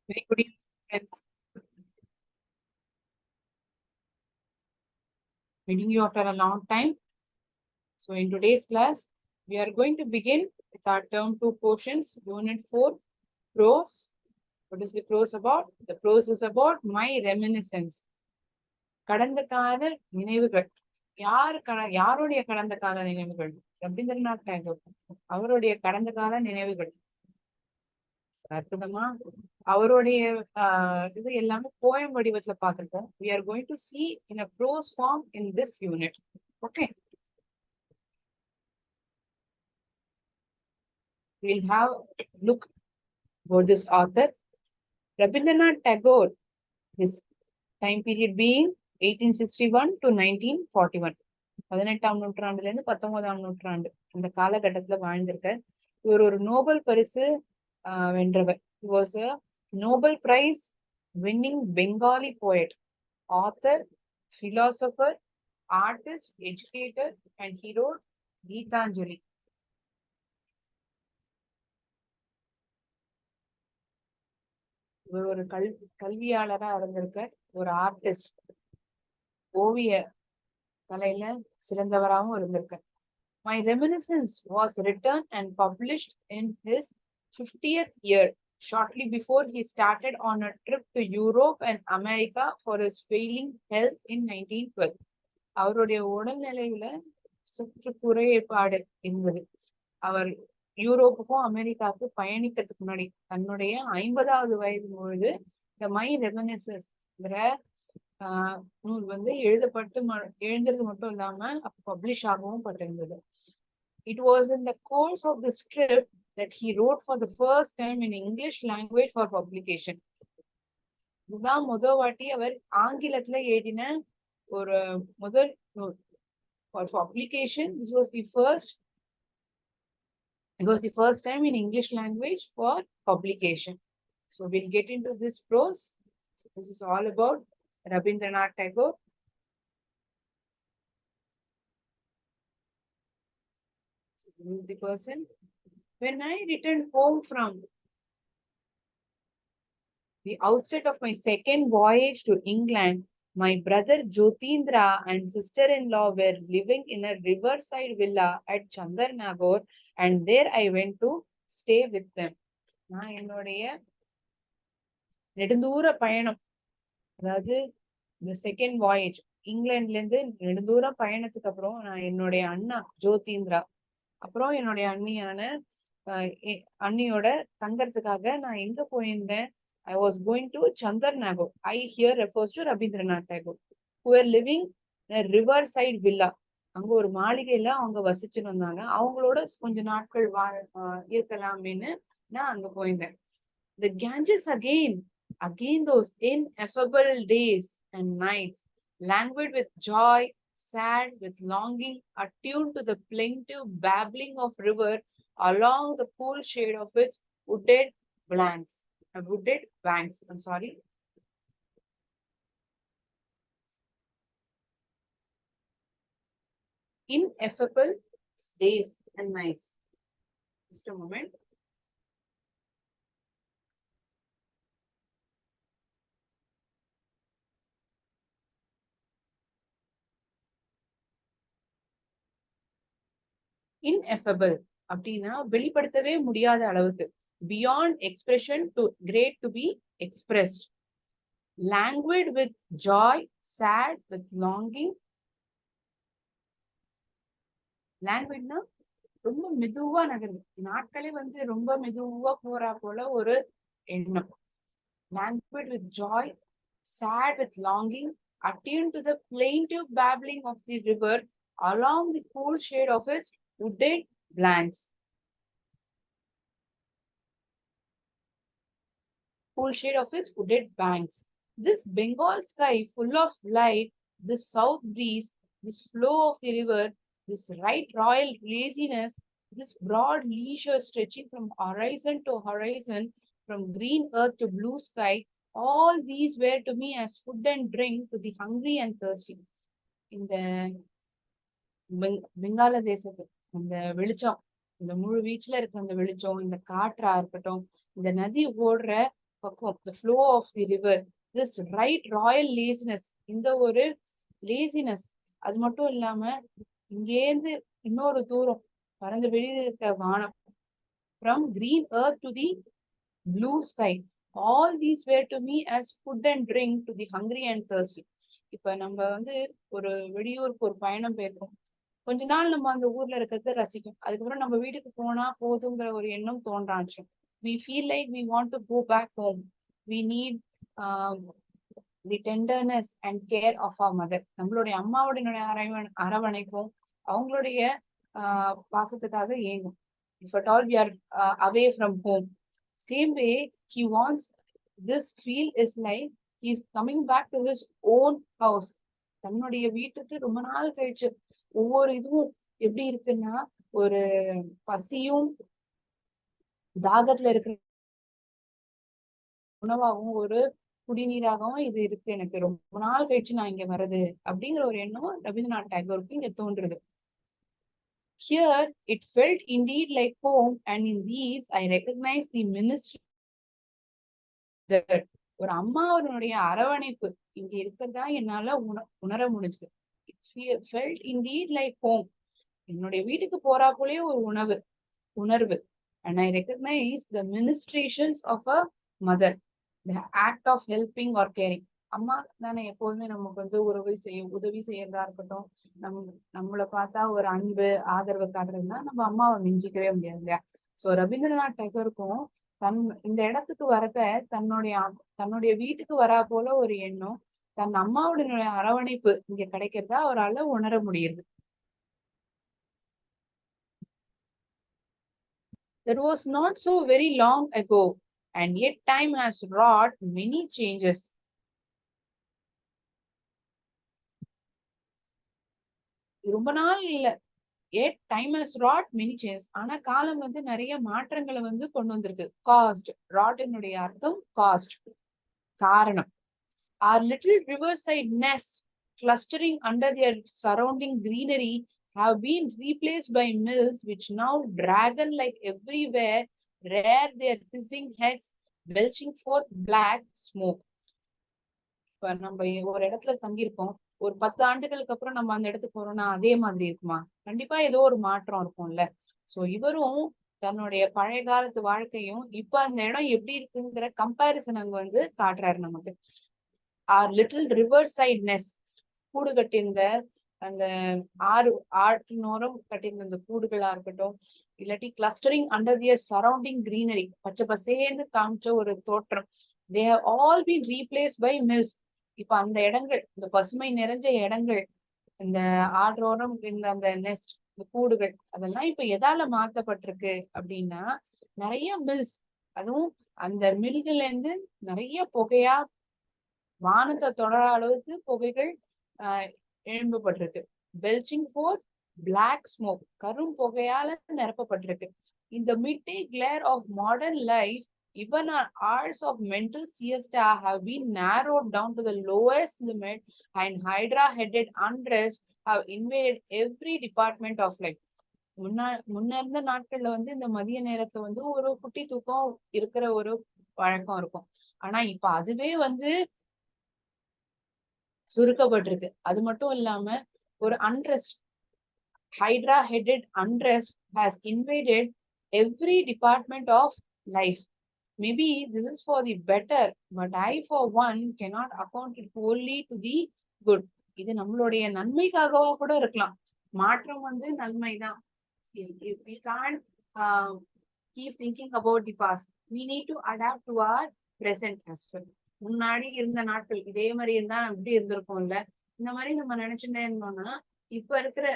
Very good evening, friends. Meeting you after a long time. So, in today's class, we are going to begin with our term 2 portions, Unit 4, Prose. What is the prose about? The prose is about my reminiscence. கடந்த கால நினைவுகள். யாருடைய கடந்த கால நினைவுகள்? ரவீந்திரநாத் டாகோர். அவருடைய கடந்த கால நினைவுகள். அற்புதமா அவருடைய இது எல்லாமே போயம் வடிவத்துல பார்த்திருக்கோம். We are going to see in a prose form in this unit. Okay. We'll have a look about this author. Rabindranath Tagore, his time period being 1861 to 1941. 18ஆம் நூற்றாண்டுல இருந்து 19ஆம் நூற்றாண்டு இந்த காலகட்டத்துல வாழ்ந்திருக்கார். இவர் ஒரு நோபல் பரிசு வென்றவர். He was a Nobel Prize winning Bengali poet, author, philosopher, artist, educator, and he wrote Geetanjali. இவர் ஒரு கல்வியாளரா இருந்திருக்கார், ஒரு ஆர்டிஸ்ட், ஓவிய கலையில சிறந்தவராகவும் இருந்திருக்கார். My Reminiscence was written and published in his 50th year, shortly before he started on a trip to Europe and America for his failing health in 1912. அவருடைய உடல்நிலையில சற்று குறைபாடு இருந்தது. அவர் யூரோப்புக்கும் அமெரிக்காவுக்கும் பயணிக்கிறதுக்கு முன்னாடி தன்னுடைய 50வது வயது பொழுது இந்த மை ரெமினிசன்ஸ்ங்கிற நூல் வந்து எழுதுறது மட்டும் இல்லாம பப்ளிஷ் ஆகவும் பட்டிருந்தது. It was in the course of this trip that he wrote for the first time in English language for publication. இதுதான் முதல் வாட்டி அவர் ஆங்கிலத்துல எழுதின ஒரு முதல் நூல் for publication. This was the first time in English language for publication. So we'll get into this prose. So this is all about Rabindranath Tagore. So this is the person. When I returned home from the outset of my second voyage to England, my brother Jyotindra and sister-in-law were living in a riverside villa at Chandernagore, and there I went to stay with them. நான் என்னுடைய நெடுந்தூர பயணம், அதாவது இந்த second voyage இங்கிலாந்துல இருந்து நெடுந்தூர பயணத்துக்கு அப்புறம் நான் என்னுடைய அண்ணா ஜோதீந்திரா அப்புறம் என்னுடைய அண்ணியோட தங்கறதுக்காக நான் எங்க போயிருந்தேன். I was going to Chandernagore. I here refers to Rabindranath Tagore, who were living in a riverside villa. அங்க ஒரு மாளிகையில அவங்க வசிச்சுட்டு வந்தாங்க. அவங்களோட கொஞ்ச நாட்கள் இருக்கலாம்னு நான் அங்க போயிருந்தேன். The Ganges again those ineffable days and nights, languid with joy, sad with longing, attuned to the plaintive babbling of river along the cool shade of its wooded banks. I'm sorry. Ineffable days and nights. Just a moment. Ineffable அப்படின்னா வெளிப்படுத்தவே முடியாத அளவுக்கு, beyond expression, to great to be expressed. Languid with joy, sad with longing. Languidனா ரொம்ப மெதுவா நகருது, நாட்களே வந்து ரொம்ப மெதுவா போறா போல ஒரு எண்ணம். Languid with joy, sad with longing, attuned to the plaintive babbling of the river along the cool shade of its wooded banks. Cool shade of its wooded banks. This Bengal sky full of light, this south breeze, this flow of the river, this right royal laziness, this broad leisure stretching from horizon to horizon, from green earth to blue sky, all these were to me as food and drink to the hungry and thirsty. இந்த பெங்கால தேசத்து அந்த வெளிச்சம், இந்த முழு வீச்சுல இருக்க அந்த வெளிச்சம், இந்த காற்றா இருக்கட்டும், இந்த நதி ஓடுற பக்குவம், the flow of the river, this right royal laziness, இந்த ஒரு லேசினஸ். அது மட்டும் இல்லாம இங்கேருந்து இன்னொரு தூரம் பறந்து வெளியில இருக்க வானம், from green earth to the blue sky, all these were to me as food and drink to the hungry and thirsty. இப்ப நம்ம வந்து ஒரு வெளியூருக்கு ஒரு பயணம் போயிருக்கோம். கொஞ்ச நாள் நம்ம அந்த ஊர்ல இருக்கிறத ரசிக்கும். அதுக்கப்புறம் நம்ம வீட்டுக்கு போனா போதுங்கிற ஒரு எண்ணம் தோன்றாச்சு. We feel like we want to go back home. We need the tenderness and care of our mother. நம்மளுடைய அம்மாவுடைய அரவணைப்பும் அவங்களுடைய பாசத்துக்காக ஏங்கும். If at all we are away from home. Same way, he wants this feel is like he's coming back to his own house. தன்னுடைய வீட்டுக்கு ரொம்ப நாள் கழிச்சு ஒவ்வொரு இதுவும் எப்படி இருக்குன்னா, ஒரு பசியும் தாகத்துல இருக்கிற உணவாகவும் ஒரு குடிநீராகவும் இது இருக்கு. எனக்கு ரொம்ப நாள் கழிச்சு நான் இங்க வருது அப்படிங்கிற ஒரு எண்ணம் ரவீந்திரநாத் டாகோருக்கு இங்க தோன்றுது. Here it felt indeed like home, and in these I recognized the ministry that ஒரு அம்மாவனுடைய அரவணைப்பு இங்க இருக்கிறதா என்னால உணர முடிஞ்சது. It felt indeed like home. என்னுடைய வீட்டுக்கு போறா போலயே ஒரு உணர்வு. And I recognize the ministrations of a mother, the act of helping or caring. அம்மா தானே எப்போதுமே நமக்கு வந்து உதவி செய்யறதா இருக்கட்டும், நம்மளை பார்த்தா ஒரு அன்பு ஆதரவு காட்டுறதுன்னா நம்ம அம்மாவை மிஞ்சிக்கவே முடியாது இல்லையா? சோ ரவீந்திரநாத் டாகோருக்கும் இந்த இடத்துக்கு வரத தன்னுடைய வீட்டுக்கு வரா போல ஒரு எண்ணம், தன் அம்மாவுடைய அரவணைப்பு இங்க கிடைக்கிறதா அவரால் உணர முடியுது. That was not so very long ago, and yet time has wrought many changes. ரொம்ப நாள் இல்ல, yet time has wrought many changes. ஆனா காலம் வந்து நிறைய மாற்றங்களை வந்து கொண்டு வந்திருக்கு. Caused, wrought என்னுடைய அர்த்தம் காஸ்ட், காரணம். Our little riverside nests, clustering under their surrounding greenery, have been replaced by mills which now dragon like everywhere, rear their hissing heads, belching forth black smoke. இப்ப நம்ம ஒரு இடத்துல தங்கியிருக்கோம், ஒரு 10 ஆண்டுகளுக்கு அப்புறம் நம்ம அந்த இடத்துக்கு போறோம்னா அதே மாதிரி இருக்குமா? கண்டிப்பா ஏதோ ஒரு மாற்றம் இருக்கும்ல. சோ இவரும் தன்னுடைய பழைய காலத்து வாழ்க்கையும் இப்ப அந்த இடம் எப்படி இருக்குங்கிற கம்பாரிசன் அங்க வந்து காட்டுறாரு நமக்கு. Our little riverside nest, கூடு கட்டியிருந்த அந்த ஆற்றினோரம் கட்டியிருந்த அந்த கூடுகளா இருக்கட்டும், இல்லாட்டி clustering under their surrounding greenery, பச்சை பசேன்னு காமிச்ச ஒரு தோற்றம். They have all been replaced by mills. இப்ப அந்த இடங்கள், இந்த பசுமை நிறைஞ்ச இடங்கள், இந்த ஆற்றோரம் இந்த அந்த நெஸ்ட், இந்த கூடுகள், அதெல்லாம் இப்ப எதால மாத்தப்பட்டிருக்கு அப்படின்னா நிறைய மில்ஸ், அதுவும் அந்த மில்லுல இருந்து நிறைய புகையா வானத்தை தொடர அளவுக்கு புகைகள் எழும்பப்பட்டிருக்கு. பெல்ச்சிங் ஃபோர்த் பிளாக் ஸ்மோக், கரும் புகையால நிரப்பப்பட்டிருக்கு. In the midday glare of modern life, even our hours of mental siesta have been narrowed down to the lowest limit, and hydra-headed unrest have invaded every department of life. முன்ன இருந்த நாட்கள்ல வந்து இந்த மதிய நேரத்துல வந்து ஒரு குட்டி தூக்கம் இருக்கிற ஒரு வழக்கம் இருக்கும். ஆனா இப்ப அதுவே வந்து சுருக்கப்பட்டிருக்கு. அது மட்டும் இல்லாம ஒரு unrest, hydra headed unrest has invaded every department of life. Maybe this is for the better, but I for one cannot account it wholly to the good. இது நம்மளுடைய நன்மைக்காகவா கூட இருக்கலாம். மாற்றம் வந்து நன்மைதான். We can't keep thinking about the past. We need to adapt to our present as well. முன்னாடி இருந்த நாட்கள் இதே மாதிரி இருந்தா இப்படி இருந்திருக்கும்ல, இந்த மாதிரி நம்ம நினைச்சுட்டே இருந்தோம்னா இப்ப இருக்கிற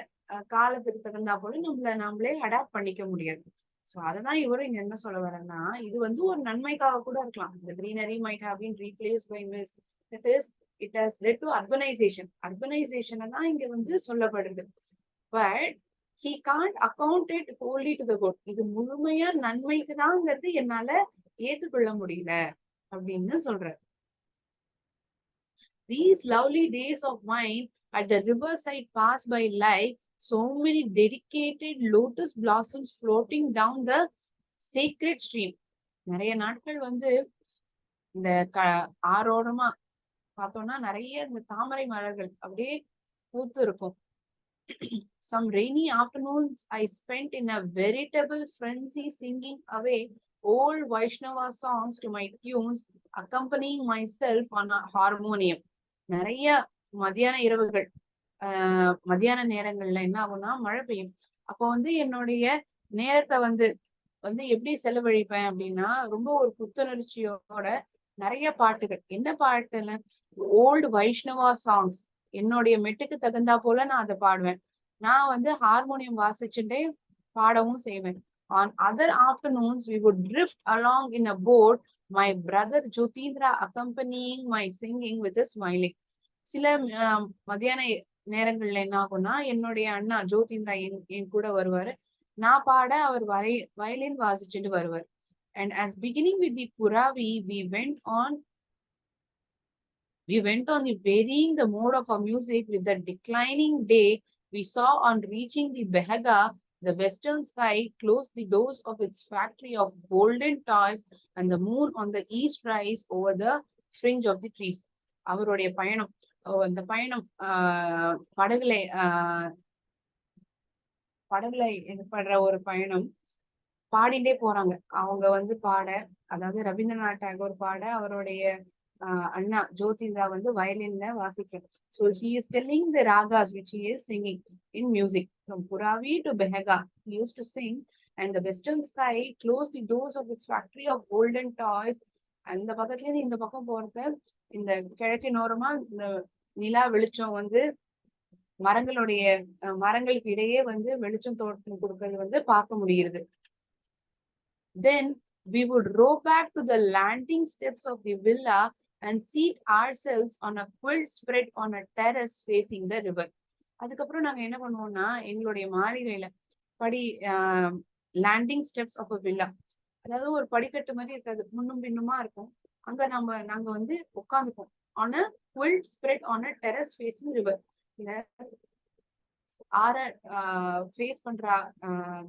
காலத்துக்கு தகுந்தா போல நம்மளே அடாப்ட் பண்ணிக்க முடியாது. சோ அததான் இவரும் இங்க என்ன சொல்ல வரேன்னா, இது வந்து ஒரு நன்மைக்காக கூட இருக்கலாம். இந்த greenery might have been replaced by mills. That is, it has led to urbanization. Urbanization தான் இங்க வந்து சொல்லப்படுது. But he can't account it wholly to the good. இது முழுமையா நன்மைக்கு தான்ங்கிறது என்னால ஏத்துக்கொள்ள முடியல அப்படின்னு சொல்றாரு. These lovely days of mine at the riverside pass by like so many dedicated lotus blossoms floating down the sacred stream. நிறைய நாட்கள் வந்து இந்த ஆரோரமா பார்த்தோம்னா நிறைய இந்த தாமரை மலர்கள் அப்படியே பூத்து இருக்கும். Some rainy afternoons I spent in a veritable frenzy singing away old Vaishnava songs to my tunes, accompanying myself on a harmonium. நிறைய மதியான இரவுகள் மதியான நேரங்கள்ல என்ன ஆகும்னா மழை பெய்யும். அப்போ வந்து என்னுடைய நேரத்தை வந்து வந்து எப்படி செலவழிப்பேன் அப்படின்னா, ரொம்ப ஒரு புத்துணர்ச்சியோட நிறைய பாட்டுகள். என்ன பாட்டுல? Old Vaishnava songs. என்னுடைய மெட்டுக்கு தகுந்தா போல நான் அதை பாடுவேன். நான் வந்து ஹார்மோனியம் வாசிச்சுட்டே பாடவும் செய்வேன். On other afternoons, we would drift along in a boat, my brother Jyotindra accompanying my singing with a smiling. சில மதியான நேரங்கள்ல என்ன ஆகும்னா, என்னுடைய அண்ணா ஜோதிந்திரா என் கூட வருவாரு. நான் பாட அவர் வயலின் வாசிச்சுட்டு வருவார். And as beginning with the Puravi, we went on the varying the mode of our music with the declining day. We saw on reaching the Behaga, the western sky closed the doors of its factory of golden toys, and the moon on the east rise over the fringe of the trees. அவருடைய பயணம், அந்த பயணம் படகுல இது படுற ஒரு பயணம். பாடிட்டே போறாங்க. அவங்க வந்து பாட, அதாவது ரவீந்திரநாத் டாகோர் பாட, அவருடைய அண்ணா ஜோதிந்திரா வந்து வயலின்ல வாசிக்கிறார். So he is telling the ragas which he is singing in music. From Puravi to Behaga, he used to sing, and the western sky closed the doors of its factory of golden toys. அந்த பக்கத்துல இருந்து இந்த பக்கம் போறத, இந்த கிழக்கினோரமா இந்த நிலா வெளிச்சம் வந்து மரங்களுக்கு இடையே வந்து வெளிச்சம் தோட்டம் கொடுக்கறது வந்து பார்க்க முடியுது. Then we would row back to the landing steps of the villa and seat ourselves on a quilt spread on a terrace facing the river. அதுக்கப்புறம் நாங்க என்ன பண்ணுவோம்னா, எங்களுடைய மாளிகையில landing steps of a villa, அதாவது ஒரு படிக்கட்டு மாதிரி இருக்காது, முன்னும் பின்னுமா இருக்கும். அங்க நாங்க வந்து உட்காந்துப்போம். On a quilt spread on a terrace facing river. இந்த ஆற ஃபேஸ் பண்ற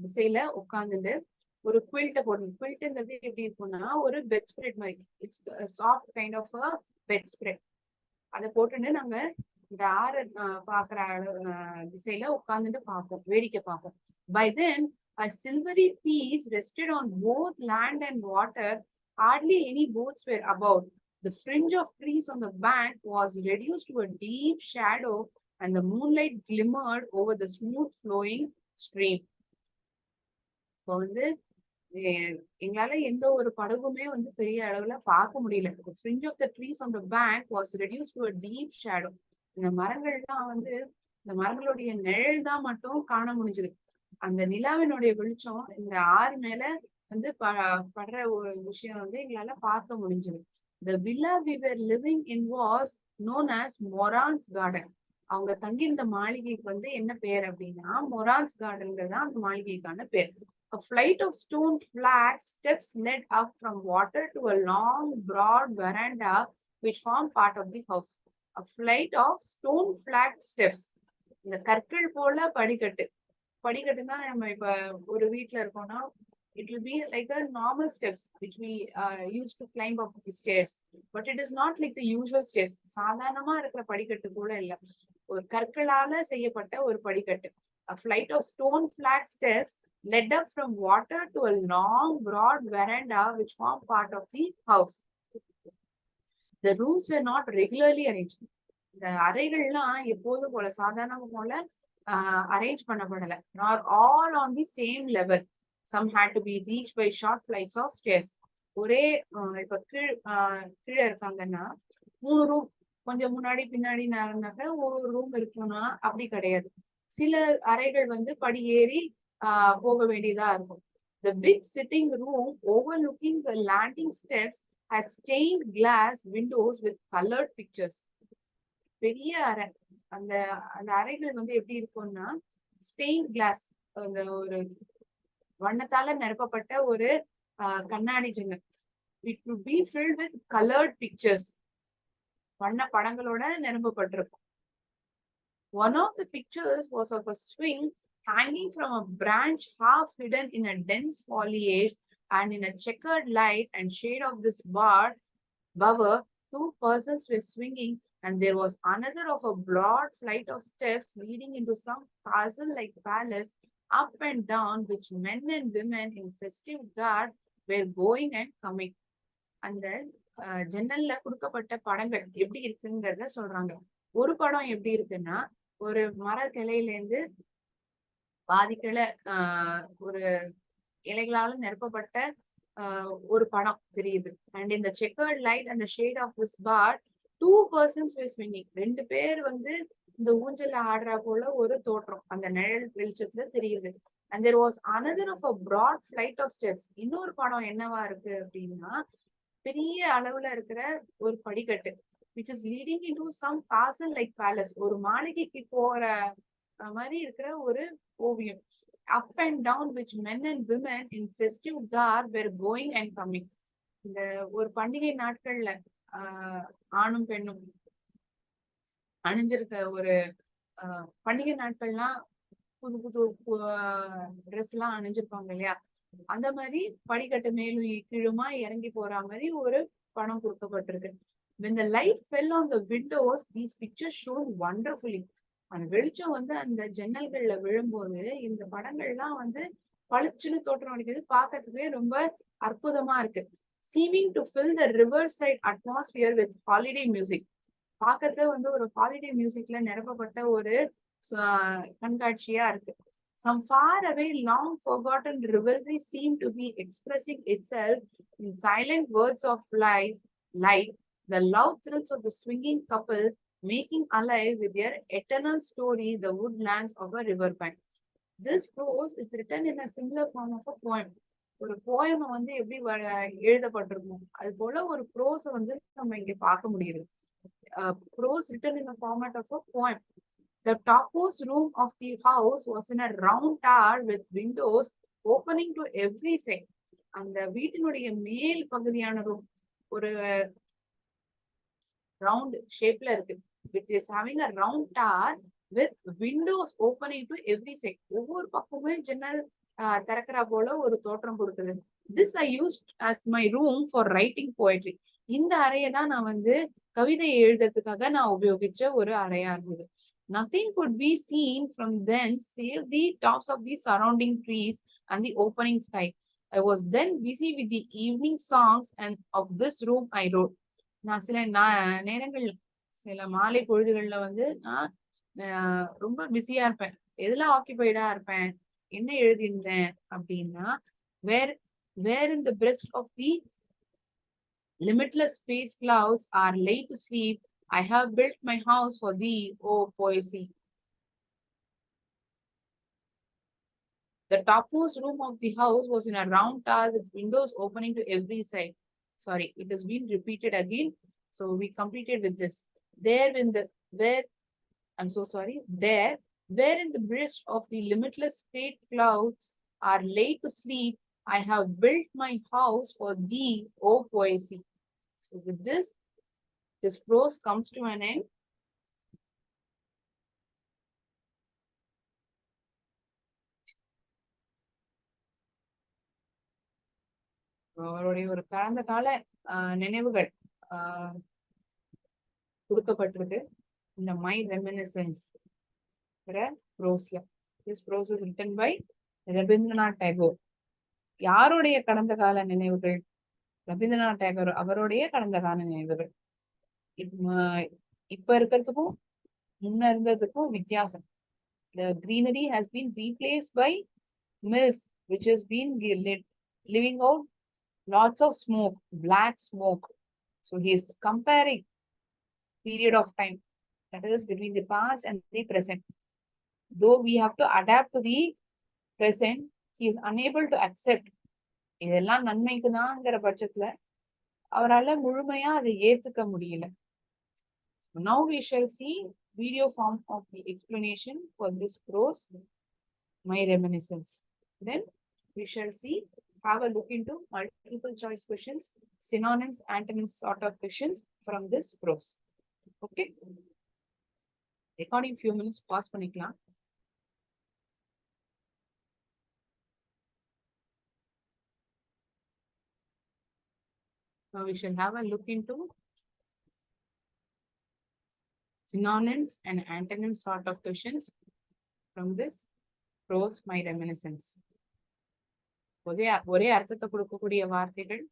திசையில உட்காந்துட்டு ஒரு குவில்ட்ட போடணும். குவில்ட்ங்கிறது எப்படி இருக்கும்னா, ஒரு பெட் ஸ்ப்ரெட் மாதிரி, it's soft kind of a bedspread. அதை போட்டுட்டு நாங்க இந்த ஆற பாக்குற திசையில உட்காந்துட்டு பார்ப்போம், வேடிக்கை பார்ப்போம். By then a silvery peace rested on both land and water. Hardly any boats were about. The fringe of trees on the bank was reduced to a deep shadow, and the moonlight glimmered over the smooth flowing stream. இப்போ வந்து எங்களால எந்த ஒரு படகுமே வந்து பெரிய அளவுல பார்க்க முடியல. The fringe of the trees on the bank was reduced to a deep shadow. இந்த மரங்கள்லாம் வந்து, இந்த மரங்களுடைய நிழல் தான் மட்டும் காண முடிஞ்சது. அந்த நிலாவினுடைய வெளிச்சம் இந்த ஆறு மேல வந்து படுற ஒரு விஷயம் வந்து எங்களால பார்க்க முடிஞ்சது. The villa we were living in was known as Moran's Garden. அவங்க தங்கியிருந்த மாளிகைக்கு வந்து என்ன பேர் அப்படின்னா, மொரான்ஸ் கார்டன்ங்கிறது தான் அந்த மாளிகைக்கான பேர். A flight of stone flat steps led up from water to a long, broad veranda which formed part of the house. A flight of stone flat steps. இந்த கற்கள் போல படிக்கட்டுனா நம்ம இப்ப ஒரு வீட்டுல இருக்கோம்னா, it will be like a normal steps which we use to climb up the stairs, but it is not like the usual stairs. சாதாரணமா இருக்கிற படிக்கட்டு கூட இல்ல, ஒரு கற்களால செய்யப்பட்ட ஒரு படிக்கட்டு. A flight of stone flat steps led up from water to a long, broad veranda which formed part of the house. The rooms were not regularly arranged. இந்த அறைகள்லாம் எப்போதும் போல சாதாரணமா போல arrange பண்ணப்படல. nor all on the same level. Some had to be reached by short flights of stairs. ஒரே இப்ப கீழே இருக்காங்கன்னா 3 room கொஞ்சம் முன்னாடி பின்னாடி நடந்தாக்க ஒரு ரூம் இருக்குன்னா அப்படி கிடையாது. சில அறைகள் வந்து படி ஏறி போக வேண்டியதா இருக்கும். The big sitting room overlooking the landing steps had stained glass windows with colored pictures. பெரிய அறை. அந்த அந்த அறைகள் வந்து எப்படி இருக்கும்னா, ஸ்டெயின் கிளாஸ், அந்த ஒரு வண்ணத்தால நிரப்பப்பட்ட ஒரு கண்ணாடி ஜன்னல். It would be filled with colored pictures. வண்ண படங்களோட நிரப்பப்பட்டிருக்கும். One of the pictures was of a swing hanging from a branch half hidden in a dense foliage, and in a checkered light and shade of this bar, Above, two persons were swinging, and there was another of a broad flight of steps leading into some castle-like palace, up and down, which men and women in festive garb were going and coming. அந்த ஜன்னல்ல கொடுக்கப்பட்ட படங்கள் எப்படி இருக்குங்கிறத சொல்றாங்க. ஒரு படம் எப்படி இருக்குன்னா, ஒரு மர கிளையில இருந்து பாதி கிளை ஒரு இலைகளால நிரப்பப்பட்ட ஒரு படம் தெரியுது. அண்ட் இந்த checkered light and shade of this part two persons were swinging. ரெண்டு பேர் வந்து இந்த ஊஞ்சல்ல ஆடுறா போல ஒரு தோற்றம் அந்த நிழல் வெளிச்சத்துல தெரியுது. And there was another of a broad flight of steps. இன்னொரு படம் என்னவா இருக்கு அப்படின்னா, பெரிய அளவுல இருக்கிற ஒரு படிக்கட்டு which is leading into some castle like palace. ஒரு மாளிகைக்கு போற மாதிரி இருக்கிற ஒரு ஓவியம். Up and down which men and women in festive garb were going and coming. இந்த ஒரு பண்டிகை நாட்கள்ல ஆணும் பெண்ணும் அணிஞ்சிருக்க ஒரு பண்டிகை நாட்கள்லாம் புது புது ட்ரெஸ் எல்லாம் அணிஞ்சிருப்பாங்க இல்லையா, அந்த மாதிரி படிக்கட்டு மேலும் கீழுமா இறங்கி போற மாதிரி ஒரு படம் கொடுக்கப்பட்டிருக்கு. When the light fell on the windows, these pictures shone wonderfully. அந்த வெளிச்சம் வந்து அந்த ஜன்னல்கள்ல விழும்போது இந்த படங்கள்லாம் வந்து பளிச்சுன்னு தோற்றம் அளிக்குது, பார்க்கறதுக்கே ரொம்ப அற்புதமா இருக்கு. Seeming to fill the riverside atmosphere with holiday music. பார்க்கறதுல வந்து ஒரு ஹாலிடே மியூசிக்ல நிரப்பப்பட்ட ஒரு கண்காட்சியா இருக்கு. Some far away, long forgotten rivalry seemed to be expressing itself in silent words of life, light, the loud thrills of the swinging couple making alive with their eternal story the woodlands of a riverbank. This prose is written in a similar form of a poem. ஒரு poem வந்து எப்படி எழுதப்பட்டிருக்கும் அது போல ஒரு ப்ரோஸ வந்து நம்ம இங்க பார்க்க முடியுது. Prose written in the format of a poem. The topmost room of the house was in a round tower with windows opening to every side. அந்த வீட்டினுடைய மேல் பகுதியான ரூம் ஒரு ரவுண்ட் ஷேப்ல இருக்கு. It is having a round tower with windows opening to every side. ஒவ்வொரு பக்கமுமே ஜன்னல் திறக்கிற போல ஒரு தோற்றம் கொடுக்குது. This I used as my room for writing poetry. இந்த அறையை தான் நான் வந்து கவிதை எழுதுறதுக்காக நான் உபயோகிச்ச ஒரு அறையா இருந்தது. Nothing could be seen from thence save the tops of the surrounding trees and the opening sky. I was then busy with the evening songs, and of this room I wrote. நான் சில நேரங்கள் சில மாலை பொழுதுகள்ல வந்து நான் ரொம்ப பிஸியா இருப்பேன். எதுல ஆக்கிபைடா இருப்பேன், என்ன எழுதியிருந்தேன் அப்படின்னா, where in the breast of the limitless space clouds are laid to sleep, I have built my house for thee, O poesy. The topmost room of the house was in a round tower with windows opening to every side. Sorry, it has been repeated again. So we completed with this. There in the where I'm so sorry. There, where in the breast of the limitless fate clouds are laid to sleep, I have built my house for thee, O poesy. So with this prose comes to an end. அவருடைய ஒரு கடந்த கால நினைவுகள் கொடுக்கப்பட்டிருக்கு இந்த my reminiscences ப்ரோஸ்ல. This prose is written by Rabindranath Tagore. யாருடைய கடந்த கால நினைவுகள்? ரவீந்திரநாத் டேகோர் அவருடைய கடந்த கால நினைவுகள். இப்ப இருக்கிறதுக்கும் முன்ன இருந்ததுக்கும் வித்தியாசம். The greenery has been replaced by mist, which has been living out lots of smoke, black smoke. So he is comparing period of time, that is between the past and the present. Though we have to adapt to the present, he is unable to accept. இதெல்லாம் நன்மைக்கு தான்ங்கிற பட்சத்துல அவரால முழுமையா அதை ஏத்துக்க முடியல. So now we shall see video form of the explanation for this prose, My Reminiscence. Then we shall see, have a look into multiple choice questions, synonyms, antonyms sort of questions from this prose. Okay. Recording few minutes pause பண்ணிக்கலாம். Now we shall have a look into synonyms and antonyms sort of questions from this Prose My Reminiscence. ஒரே அர்த்தத்தை கொடுக்கக்கூடிய வார்த்தைகள்.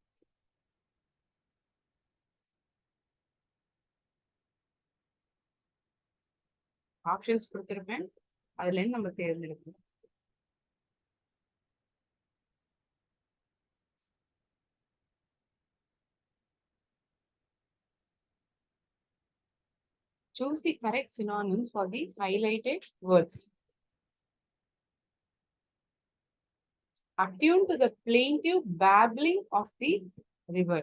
Options கொடுத்திருப்பேன், அதுல இருந்து நம்ம தேர்ந்தெடுக்கணும். Choose the correct synonyms for the highlighted words. Attune to the plaintive babbling of the river.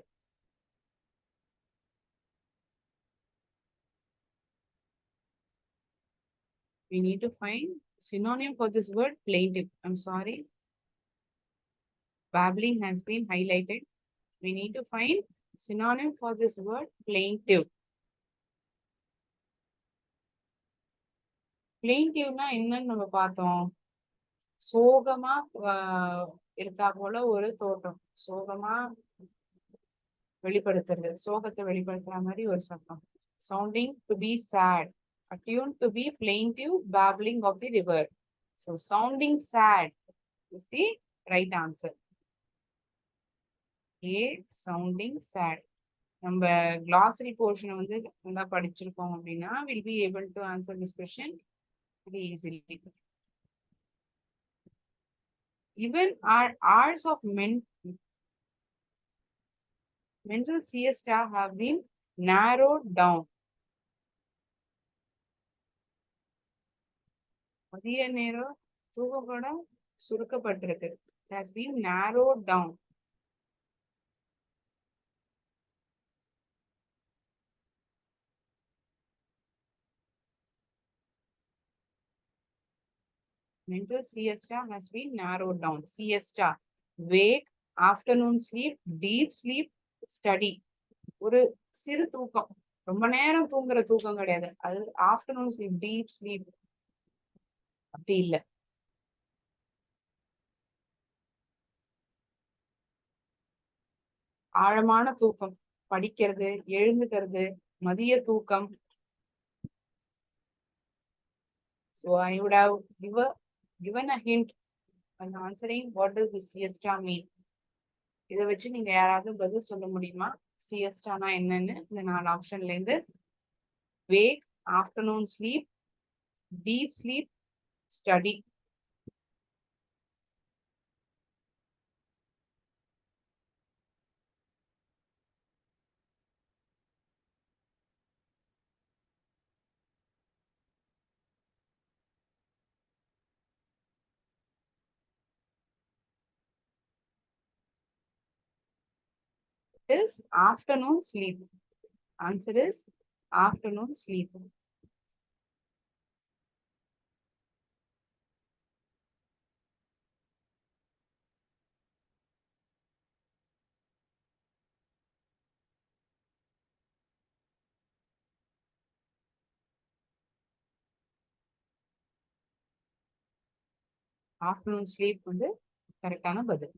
We need to find synonym for this word plaintive. I'm sorry. Babbling has been highlighted. We need to find synonym for this word plaintive. Plaintiveனா என்னன்னு நம்ம பார்த்தோம். சோகமா இருக்கா போல ஒரு தோற்றம், சோகமா வெளிப்படுத்துறது, சோகத்தை வெளிப்படுத்துற மாதிரி ஒரு சத்தம். Sounding to be sad, attuned to be plaintive babbling of the river. So sounding sad is the right answer. A, sounding sad. நம்ம glossary portion வந்து நல்லா படிச்சிருக்கோம் அப்படின்னா will be able to answer this question very easily. Even our hours of mental siesta have been narrowed down. மதிய நேரம் தூக்கம் கூட சுருக்கப்பட்டிருக்கு. It has been narrowed down. Mental siesta has been narrowed down. Siesta, wake, afternoon sleep, deep sleep, study. ஒரு சிறு தூக்கம், ரொம்ப நேரம் தூங்குற தூக்கம் கிடையாது. அது ஆஃப்டர்நூன் ஸ்லீப், டீப் ஸ்லீப் அப்படி இல்ல. ஆழமான தூக்கம், படிக்கிறது, எழுந்துக்கிறது, மதிய தூக்கம். So I would have given a hint when answering what does the siesta mean. இதை வச்சு நீங்க யாராவது பதில் சொல்ல முடியுமா? சிஎஸ்டானா என்னன்னு இந்த 4 ஆப்ஷன்ல இருந்து. Wake, afternoon sleep, deep sleep, study. Is afternoon sleep. Answer is afternoon sleep. Afternoon sleep வந்து கரெக்டான பதில்.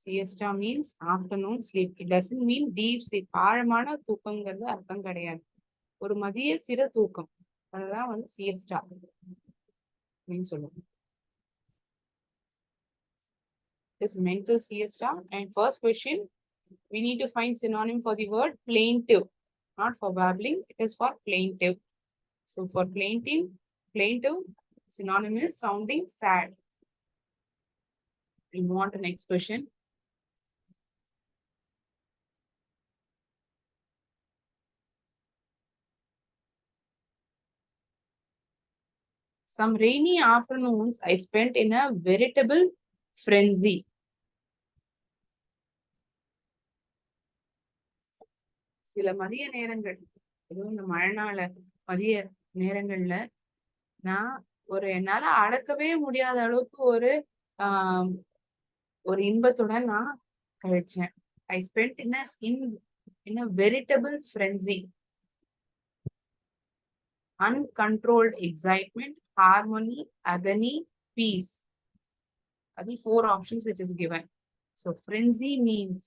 Siesta means afternoon sleep. It doesn't mean deep sleep. ஆழமான தூக்கங்கிறது அர்த்தம் கிடையாது. ஒரு மதிய சிறு தூக்கம், அதுதான் வந்து siesta அப்படின்னு சொல்லுவோம். Is mental siesta. And first question, we need to find synonym for the word plaintive. Not for babbling, it is for plaintive. So for plaintive, synonym is sounding sad. We move on to next question. Some rainy afternoons I spent in a veritable frenzy. சில மதிய நேரங்கள், இதுவும் இந்த மழைநாள மதிய நேரங்கள்ல நான் என்னால அடக்கவே முடியாத அளவுக்கு ஒரு இன்பத்துடன் நான் கழிச்சேன். I spent in in a veritable frenzy. Uncontrolled excitement, harmony, agony, peace are the four options which is given. So frenzy means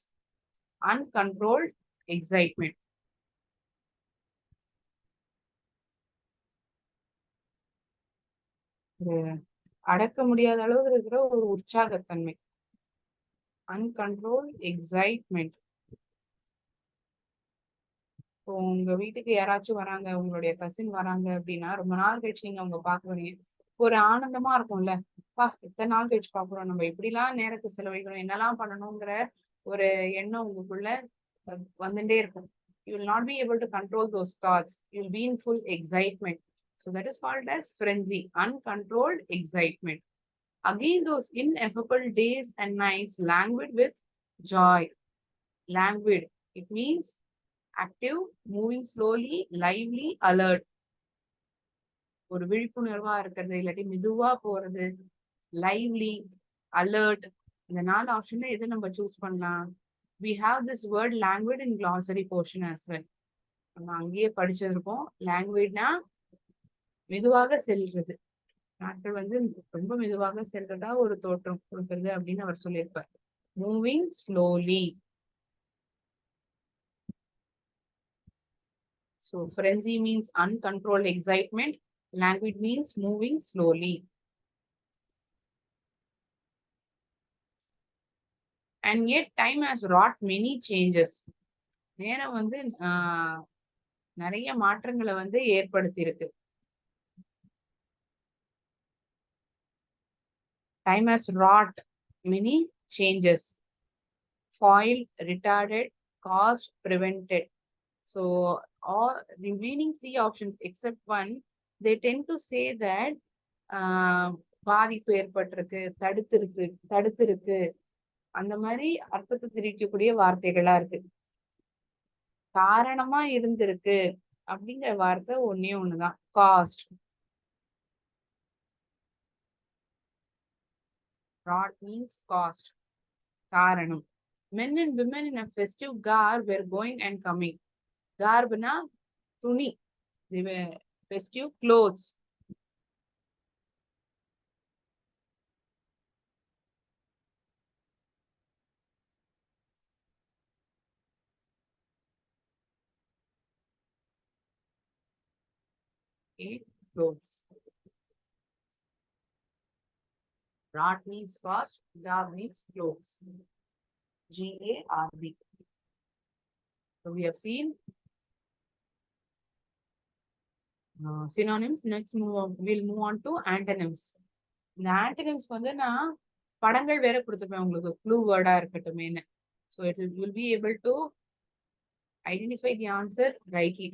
uncontrolled excitement. அடக்க முடியாத அளவு இருக்கிற ஒரு உற்சாகத்தன்மை. Uncontrolled excitement. இப்போ உங்க வீட்டுக்கு யாராச்சும் வராங்க, உங்களுடைய கசின் வராங்க அப்படின்னா ரொம்ப நாள் கழிச்சு நீங்க அவங்க பாக்குறீங்க, ஒரு ஆனந்தமா இருக்கும்ல. இத்தனை நாள் கழிச்சு பாக்குறோம், நம்ம எப்படிலாம் நேரத்தை செலவழிக்கணும், என்னெல்லாம் பண்ணணுங்கிற ஒரு எண்ணம் உங்களுக்குள்ள வந்துட்டே இருக்கும். You will not be able to control those thoughts. You will be in full excitement. So that is called as frenzy, uncontrolled excitement. Again, those ineffable days and nights languid with joy. Languid, it means active, moving slowly, lively, alert. ஒரு விழிப்புணர்வா இருக்கிறது, இல்லாட்டி மெதுவா போறது, lively, alert. இந்த 4 ஆப்ஷன்ல எது நம்ம choose பண்ணலாம்? We have this word languid in glossary portion as well. நம்ம அங்கேயே படிச்சிருக்கோம். லாங்குவேஜ்னா மெதுவாக செல்றது. நாட்கள் வந்து ரொம்ப மெதுவாக செல்றதா ஒரு தோற்றம் கொடுக்கிறது அப்படின்னு அவர் சொல்லியிருப்பார். Moving slowly. So frenzy means uncontrolled excitement. Languid means moving slowly. And yet time has wrought many changes. நேரம் வந்து நிறைய மாற்றங்களை வந்து ஏற்படுத்தி இருக்கு. Time has wrought many changes. Foiled, retarded, caused, prevented. So all remaining 3 options except one, they tend to say that பாதிப்பு ஏற்பட்டிருக்கு, தடுத்திருக்கு அந்த மாதிரி அர்த்தத்தை தெரிவிக்கக்கூடிய வார்த்தைகளா இருக்கு. காரணமா இருந்திருக்கு அப்படிங்கிற வார்த்தை ஒன்னே ஒண்ணுதான், காஸ்ட். Brought means cost, காரணம். Men and women in a festive garb were going and coming. Garbna, துணி. They were festive clothes. Okay, clothes. Brought means cost, garb means clothes. Garb. So we have seen synonyms. Next we'll move on to antonyms. இந்த antonyms வந்து நான் படங்கள் வேற கொடுத்துருப்பேன் உங்களுக்கு, clue வேர்டா இருக்கட்டுமே. So it will be able to identify the answer rightly.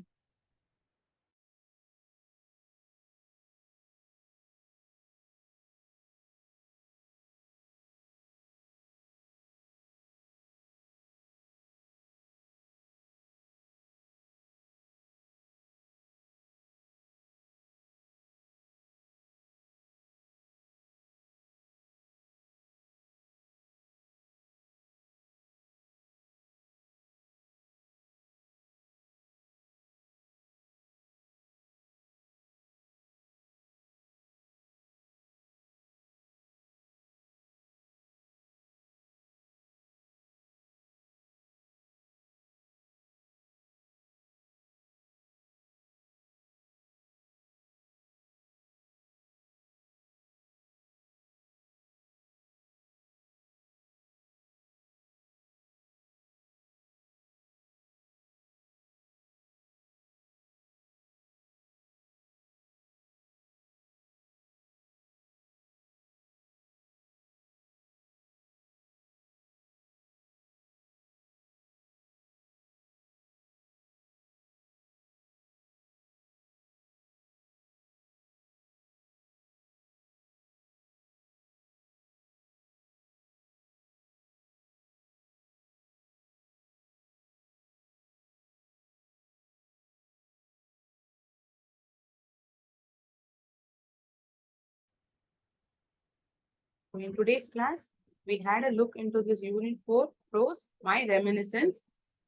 In today's class, we had a look into this unit 4, Prose My Reminiscence.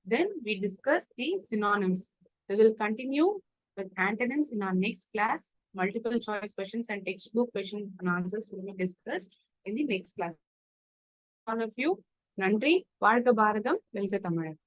Then we discuss the synonyms. We will continue with antonyms in our next class. Multiple choice questions and textbook question and answers will be discussed in the next class. Thank you all of you. நன்றி. வாழ்க பாரதம். வெல்க தமிழன்.